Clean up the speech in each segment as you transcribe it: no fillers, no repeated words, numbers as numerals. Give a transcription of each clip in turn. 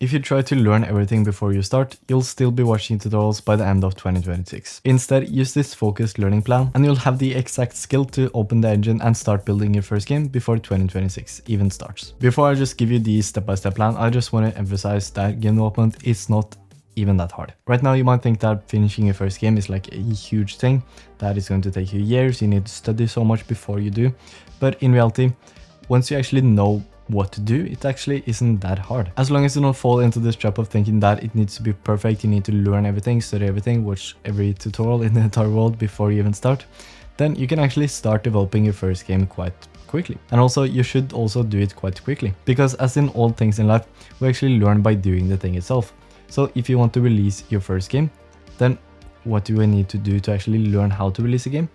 If you try to learn everything before you start, you'll still be watching tutorials by the end of 2026. Instead, use this focused learning plan and you'll have the exact skill to open the engine and start building your first game before 2026 even starts. Before I just give you the step-by-step plan, I just want to emphasize that game development is not even that hard. Right now you might think that finishing your first game is like a huge thing, that is going to take you years, you need to study so much before you do, but in reality, once you actually know what to do, it actually isn't that hard. As long as you don't fall into this trap of thinking that it needs to be perfect, you need to learn everything, study everything, watch every tutorial in the entire world before you even start, then you can actually start developing your first game quite quickly. And also, you should also do it quite quickly, because as in all things in life, we actually learn by doing the thing itself. So if you want to release your first game, then what do we need to do to actually learn how to release a game?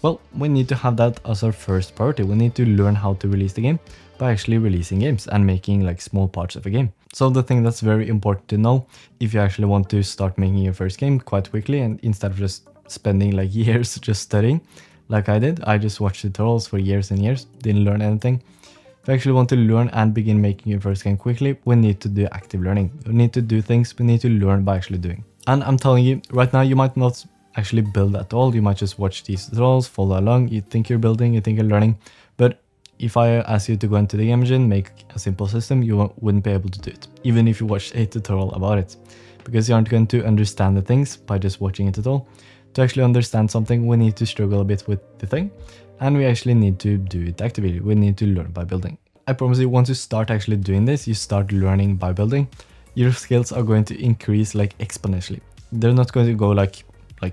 Well, we need to have that as our first priority. We need to learn how to release the game by actually releasing games and making like small parts of a game. So the thing that's very important to know if you actually want to start making your first game quite quickly, and instead of just spending like years just studying like I did, I just watched tutorials for years and years, didn't learn anything. If you actually want to learn and begin making your first game quickly, we need to do active learning. We need to do things, we need to learn by actually doing. And I'm telling you, right now you might not actually build at all, you might just watch these tutorials, follow along, you think you're building, you think you're learning, but if I ask you to go into the game engine, make a simple system, you wouldn't be able to do it, even if you watched a tutorial about it, because you aren't going to understand the things by just watching a tutorial. To actually understand something, we need to struggle a bit with the thing, and we actually need to do it actively. We need to learn by building. I promise you, once you start actually doing this, you start learning by building, your skills are going to increase like exponentially. They're not going to go like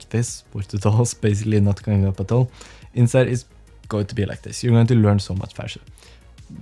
this, with tutorials basically not going up at all. Instead, it's going to be like this. You're going to learn so much faster.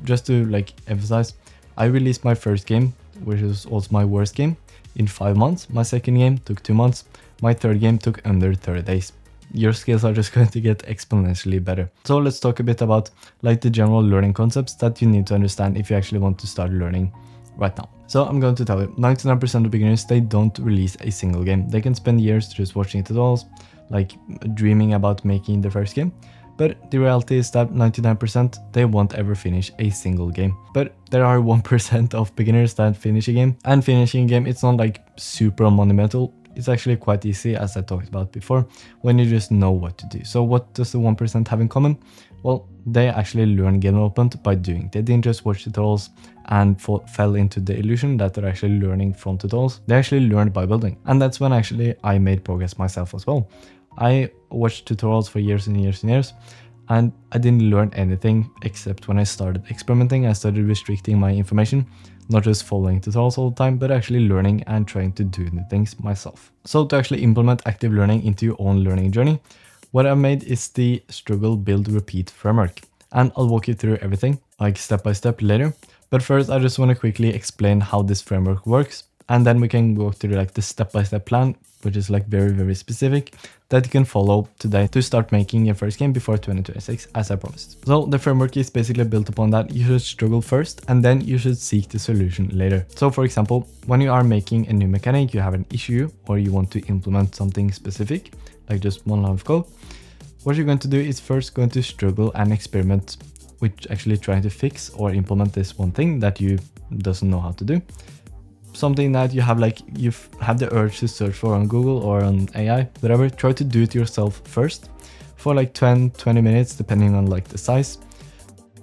Just to like emphasize, I released my first game, which was also my worst game, in 5 months. My second game took 2 months. My third game took under 30 days. Your skills are just going to get exponentially better. So let's talk a bit about like the general learning concepts that you need to understand if you actually want to start learning right now. So I'm going to tell you, 99% of beginners, they don't release a single game. They can spend years just watching tutorials, like dreaming about making their first game. But the reality is that 99%, they won't ever finish a single game. But there are 1% of beginners that finish a game. And finishing a game, it's not like super monumental. It's actually quite easy, as I talked about before, when you just know what to do. So what does the 1% have in common? Well, they actually learn game development by doing. They didn't just watch tutorials and fell into the illusion that they're actually learning from tutorials. They actually learned by building. And that's when actually I made progress myself as well. I watched tutorials for years and years and years, and I didn't learn anything except when I started experimenting. I started restricting my information, not just following tutorials all the time, but actually learning and trying to do the things myself. So to actually implement active learning into your own learning journey, what I've made is the struggle, build, repeat framework. And I'll walk you through everything, like step by step later. But first, I just want to quickly explain how this framework works. And then we can go through like the step-by-step plan, which is like very, very specific, that you can follow today to start making your first game before 2026, as I promised. So the framework is basically built upon that. You should struggle first, and then you should seek the solution later. So for example, when you are making a new mechanic, you have an issue, or you want to implement something specific, like just one line of code, what you're going to do is first going to struggle and experiment with actually trying to fix or implement this one thing that you doesn't know how to do. Something that you have like, you have the urge to search for on Google or on AI, whatever. Try to do it yourself first for like 10-20 minutes, depending on like the size.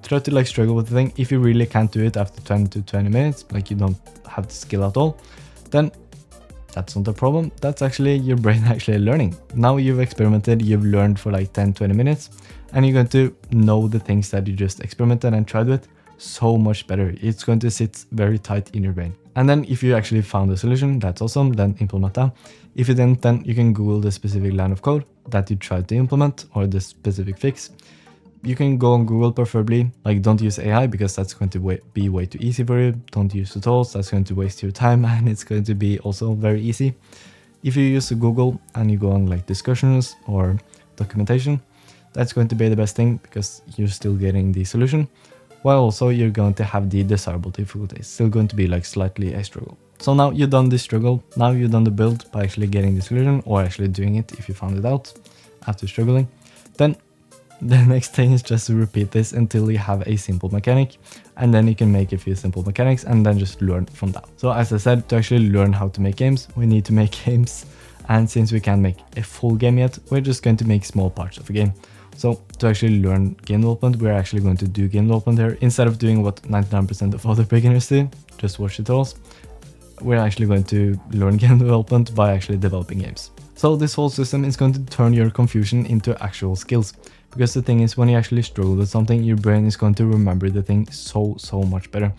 Try to like struggle with the thing. If you really can't do it after 10 to 20 minutes, like you don't have the skill at all, then that's not a problem. That's actually your brain actually learning. Now you've experimented, you've learned for like 10-20 minutes, and you're going to know the things that you just experimented and tried with so much better. It's going to sit very tight in your brain. And then if you actually found a solution, that's awesome, then implement that. If you didn't, then you can Google the specific line of code that you tried to implement or the specific fix. You can go on Google preferably, like don't use AI because that's going to be way too easy for you. Don't use tutorials, that's going to waste your time and it's going to be also very easy. If you use Google and you go on like discussions or documentation, that's going to be the best thing because you're still getting the solution, while also you're going to have the desirable difficulty. It's still going to be like slightly a struggle. So now you've done the struggle, now you've done the build by actually getting the solution or actually doing it if you found it out after struggling. Then The next thing is just to repeat this until you have a simple mechanic, and then you can make a few simple mechanics and then just learn from that. So as I said, to actually learn how to make games, we need to make games. And since we can't make a full game yet, we're just going to make small parts of a game. So to actually learn game development, we're actually going to do game development here. Instead of doing what 99% of other beginners do, just watch tutorials, we're actually going to learn game development by actually developing games. So this whole system is going to turn your confusion into actual skills. Because the thing is, when you actually struggle with something, your brain is going to remember the thing so much better.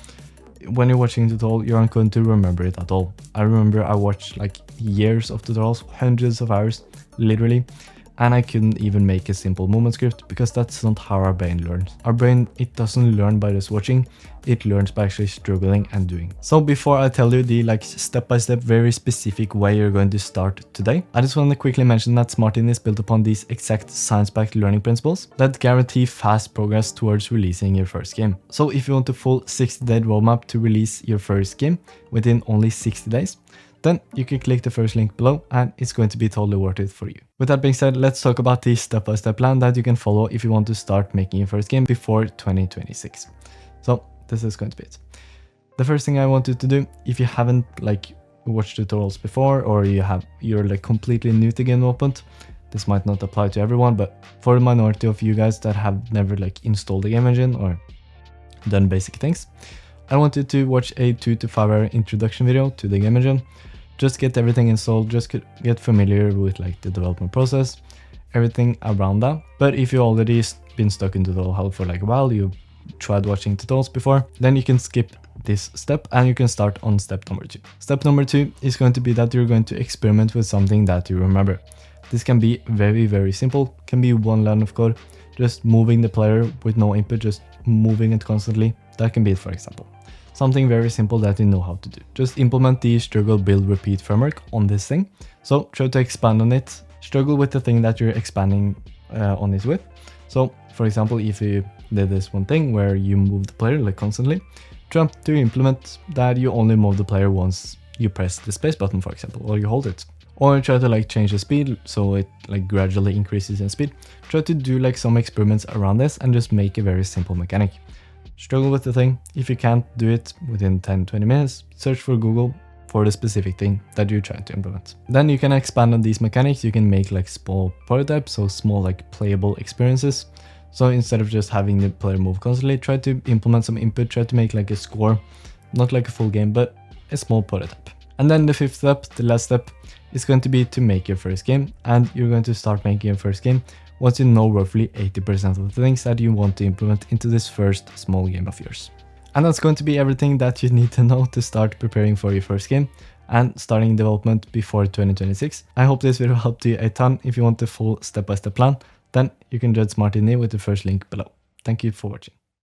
When you're watching a tutorial, you aren't going to remember it at all. I remember I watched like years of tutorials, hundreds of hours, literally. And I couldn't even make a simple movement script because that's not how our brain learns. Our brain, it doesn't learn by just watching, it learns by actually struggling and doing. So before I tell you the step-by-step very specific way you're going to start today, I just want to quickly mention that SmartIndie is built upon these exact science-backed learning principles that guarantee fast progress towards releasing your first game. So if you want a full 60-day roadmap to release your first game within only 60 days, then you can click the first link below and it's going to be totally worth it for you. With that being said, let's talk about the step-by-step plan that you can follow if you want to start making your first game before 2026. So this is going to be it. The first thing I want you to do, if you haven't watched tutorials before, or you're completely new to game development, this might not apply to everyone, but for the minority of you guys that have never installed a game engine or done basic things, I want you to watch a 2 to 5 hour introduction video to the game engine. Just get everything installed, just get familiar with the development process, everything around that. But if you already been stuck in tutorial hell for a while, you tried watching tutorials before, then you can skip this step and you can start on step number 2. Step number 2 is going to be that you're going to experiment with something that you remember. This can be very simple, can be one line of code, just moving the player with no input, just moving it constantly. That can be it, for example. Something very simple that you know how to do. Just implement the struggle, build, repeat framework on this thing. So try to expand on it. Struggle with the thing that you're expanding on it with. So for example, if you did this one thing where you move the player constantly, try to implement that you only move the player once you press the space button, for example, or you hold it. Or try to change the speed so it gradually increases in speed. Try to do some experiments around this and just make a very simple mechanic. Struggle with the thing. If you can't do it within 10-20 minutes, search for Google for the specific thing that you're trying to implement. Then you can expand on these mechanics. You can make small prototypes, so small playable experiences. So instead of just having the player move constantly, try to implement some input, try to make a score, not a full game, but a small prototype. And then the fifth step, the last step, is going to be to make your first game. And you're going to start making your first game once you know roughly 80% of the things that you want to implement into this first small game of yours. And that's going to be everything that you need to know to start preparing for your first game and starting development before 2026. I hope this video helped you a ton. If you want the full step-by-step plan, then you can join SmartIndie with the first link below. Thank you for watching.